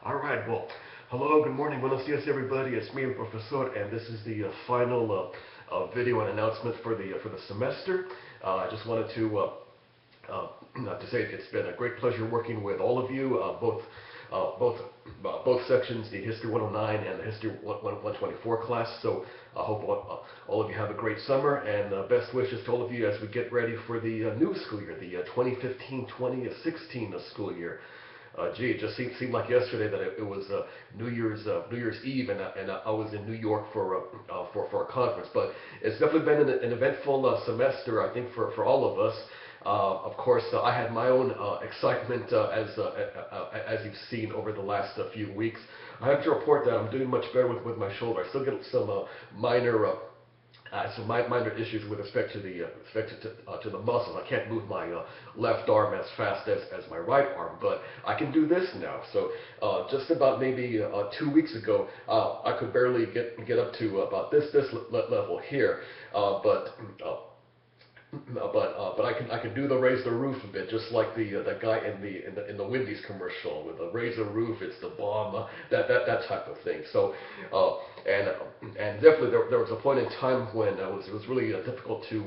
All right, well, hello, good morning, buenos dias, everybody. It's me, Profesor, and this is the final video and announcement for the semester. I just wanted to say it's been a great pleasure working with all of you, both sections, the History 109 and the History 124 class. So I hope all of you have a great summer, and best wishes to all of you as we get ready for the new school year, the 2015-2016 school year. Gee, it just seemed like yesterday that it was New Year's Eve, and I was in New York for a conference. But it's definitely been an eventful semester, I think, for all of us. Of course, I had my own excitement as you've seen over the last few weeks. I have to report that I'm doing much better with my shoulder. I still get some minor issues with respect to the muscles. I can't move my left arm as fast as my right arm, but I can do this now. So just about maybe 2 weeks ago, I could barely get up to about this level here, but I can do the raise the roof a bit, just like the guy in the Wendy's commercial with the raise the roof, it's the bomb, that type of thing. So and definitely there was a point in time when it was really difficult to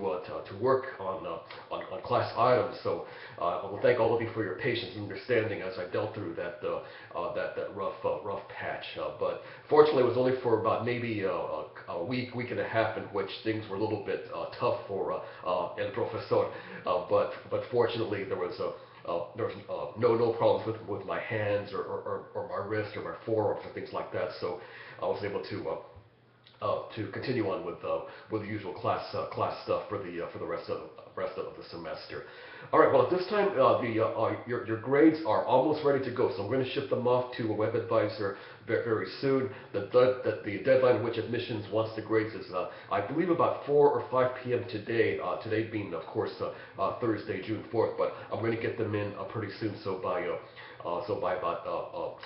work on class items. So I will thank all of you for your patience and understanding as I dealt through that rough patch. But fortunately, it was only for about maybe a week and a half in which things were a little bit tough for El Profesor. But fortunately, there was no problems with my hands or my wrist or my forearms or things like that. So I was able to continue on with the usual class stuff for the rest of the semester. All right. Well, at this time, your grades are almost ready to go, so I'm going to ship them off to a web advisor very soon. The deadline in which admissions wants the grades is, I believe, about 4 or 5 p.m. today. Today being, of course, Thursday, June 4th. But I'm going to get them in pretty soon. So by about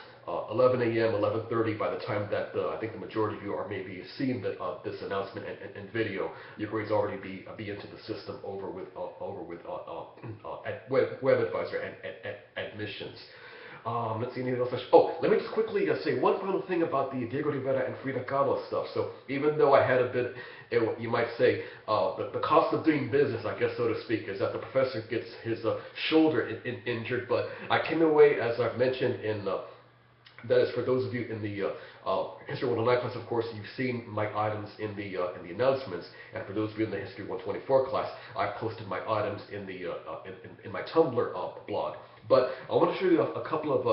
11 a.m., 11:30, by the time that I think the majority of you are maybe seeing this announcement and video, your grades already be into the system over with at web advisor and admissions. Let's see anything else. Let me just quickly say one final thing about the Diego Rivera and Frida Kahlo stuff. So even though I had a bit, you might say, the cost of doing business, I guess so to speak, is that the professor gets his shoulder injured. But I came away, as I've mentioned that is for those of you in the History 109 class. Of course, you've seen my items in the announcements, and for those of you in the History 124 class, I posted my items in in my Tumblr blog. But I want to show you a couple of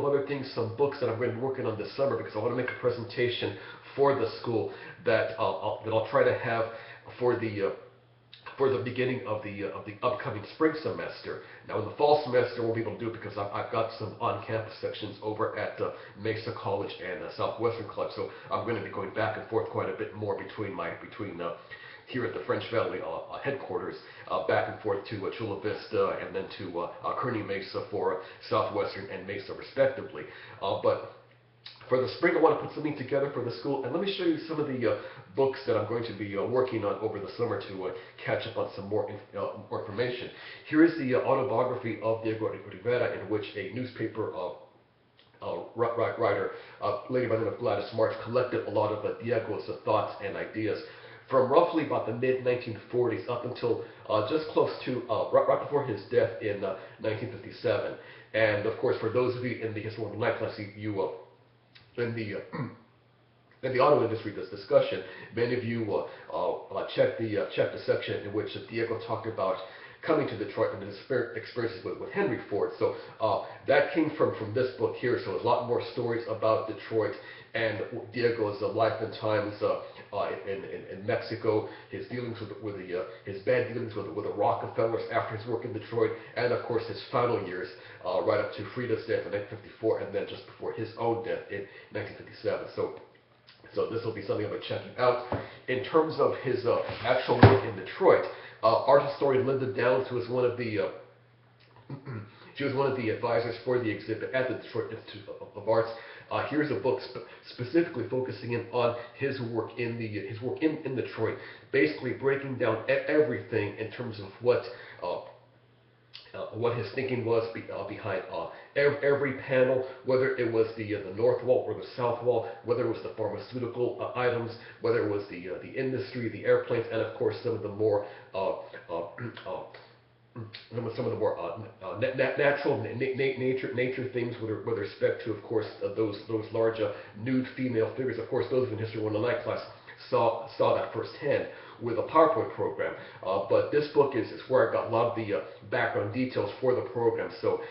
other things, some books that I'm going to be working on this summer, because I want to make a presentation for the school that I'll try to have for the beginning of the upcoming spring semester. Now, in the fall semester, I won't be able to do it because I've got some on-campus sections over at Mesa College and Southwestern College. So I'm going to be going back and forth quite a bit more between here at the French Valley headquarters, back and forth to Chula Vista and then to Kearney Mesa for Southwestern and Mesa respectively. But for the spring, I want to put something together for the school, and let me show you some of the books that I'm going to be working on over the summer to catch up on some more information. Here is the autobiography of Diego Rivera, in which a newspaper writer, lady by the name of Gladys March, collected a lot of Diego's thoughts and ideas from roughly about the mid-1940s up until just close to right before his death in 1957. And of course, for those of you in the History 109 class, in the auto industry, this discussion, many of you checked the section in which Diego talked about coming to Detroit and his experiences with Henry Ford. So that came from this book here. So there's a lot more stories about Detroit and Diego's life and times in Mexico, his dealings with his bad dealings with the Rockefellers after his work in Detroit, and of course his final years right up to Frida's death in 1954, and then just before his own death in 1957. So this will be something I'll be checking out. In terms of his actual work in Detroit, art historian Linda Downs, who was one of the she was one of the advisors for the exhibit at the Detroit Institute of Arts. Here's a book specifically focusing in on his work in Detroit, basically breaking down everything in terms of what what his thinking was behind every panel, whether it was the north wall or the south wall, whether it was the pharmaceutical items, whether it was the industry, the airplanes, and of course some of the more some of the more natural nature things with respect to, of course, those large nude female figures. Of course, those in History 109 class saw that firsthand with a PowerPoint program. But this book is where I got a lot of the background details for the program. So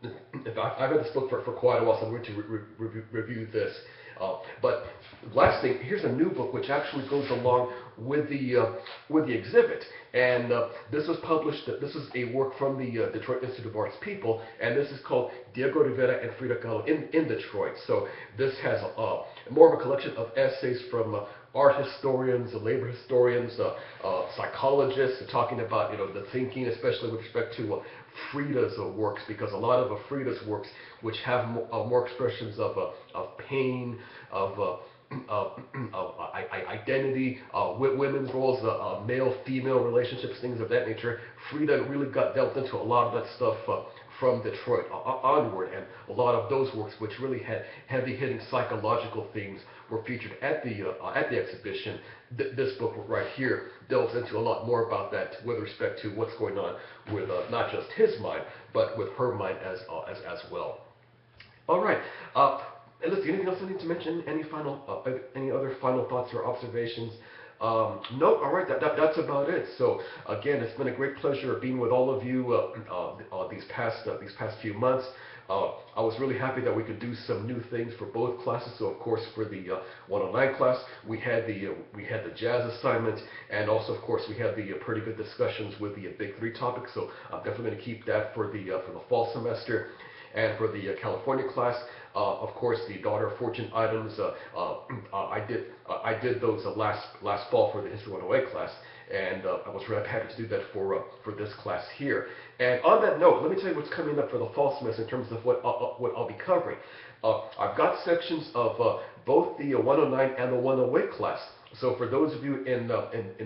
I've read this book for quite a while, so I'm going to review this. But last thing, here's a new book which actually goes along with the exhibit, and this was published. This is a work from the Detroit Institute of Arts People, and this is called Diego Rivera and Frida Kahlo in Detroit. So this has more of a collection of essays from art historians, labor historians, psychologists, talking about the thinking, especially with respect to Frida's works, because a lot of Frida's works, which have more expressions of pain, of identity, women's roles, male-female relationships, things of that nature. Frida really got delved into a lot of that stuff from Detroit onward, and a lot of those works, which really had heavy-hitting psychological themes, were featured at the exhibition. This book right here delves into a lot more about that with respect to what's going on with not just his mind, but with her mind as well. All right. And let's see, anything else I need to mention? Any other final thoughts or observations? No, all right, that's about it. So again, it's been a great pleasure being with all of you these past few months. I was really happy that we could do some new things for both classes. So of course, for the 109 class, we had the jazz assignment, and also of course we had the pretty good discussions with the big three topics. So I'm definitely going to keep that for the fall semester. And for the California class, of course, the Daughter of Fortune items, I did those last fall for the History 108 class, and I was really happy to do that for this class here. And on that note, let me tell you what's coming up for the fall semester in terms of what I'll be covering. I've got sections of both the 109 and the 108 class. So for those of you in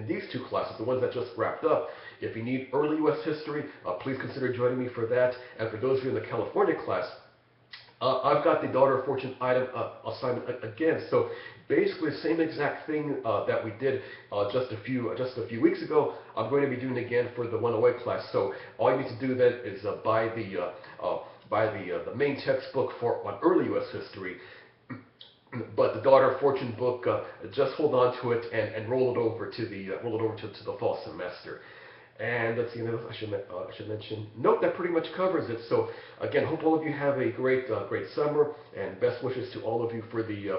these two classes, the ones that just wrapped up, if you need early U.S. history, please consider joining me for that. And for those of you in the California class, I've got the Daughter of Fortune item assignment again. So basically the same exact thing that we did just a few weeks ago, I'm going to be doing again for the 108 class. So all you need to do then is buy the main textbook on early U.S. history. But the Daughter of Fortune book, just hold on to it and roll it over to the fall semester. And let's see, anything else I should mention. Nope, that pretty much covers it. So again, hope all of you have a great summer, and best wishes to all of you for the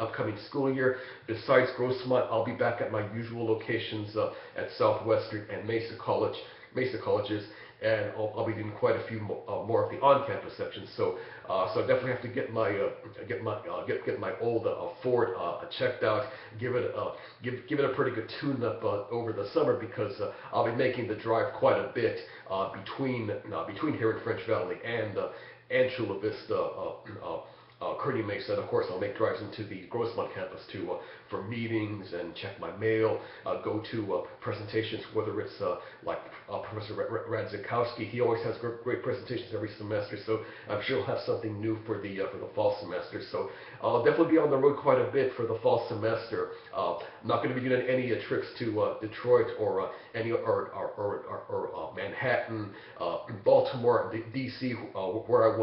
upcoming school year. Besides Grossmont, I'll be back at my usual locations at Southwestern and Mesa colleges, and I'll be doing quite a few more of the on-campus sections. So I definitely have to get my old Ford checked out, give it a pretty good tune-up over the summer, because I'll be making the drive quite a bit between here in French Valley and Chula Vista. Kearny Mesa, and of course I'll make drives into the Grossmont campus for meetings and check my mail, go to presentations, whether it's like Professor Radzikowski. He always has great presentations every semester, so I'm sure he'll have something new for the fall semester. So I'll definitely be on the road quite a bit for the fall semester. I'm not going to be doing any trips to Detroit or Manhattan, Baltimore, D.C., where I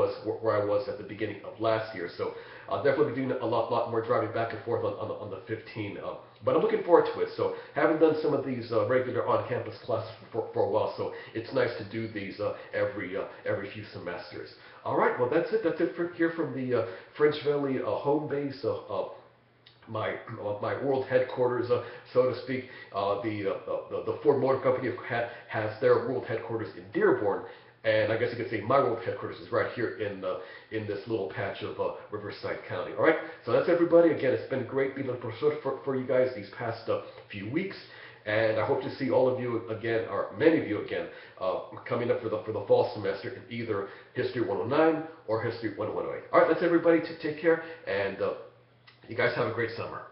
was at the beginning of last year. So I'll definitely be doing a lot more driving back and forth on the 15. But I'm looking forward to it. So haven't done some of these regular on-campus classes for a while, so it's nice to do these every few semesters. All right, well that's it. That's it here from the French Valley home base. My world headquarters, so to speak. The Ford Motor Company has their world headquarters in Dearborn, and I guess you could say my world headquarters is right here in this little patch of Riverside County. All right, so that's everybody. Again, it's been great being a professor for you guys these past few weeks, and I hope to see all of you again, or many of you again, coming up for the fall semester in either History 109 or History 108. All right, that's everybody. Take care, and you guys have a great summer.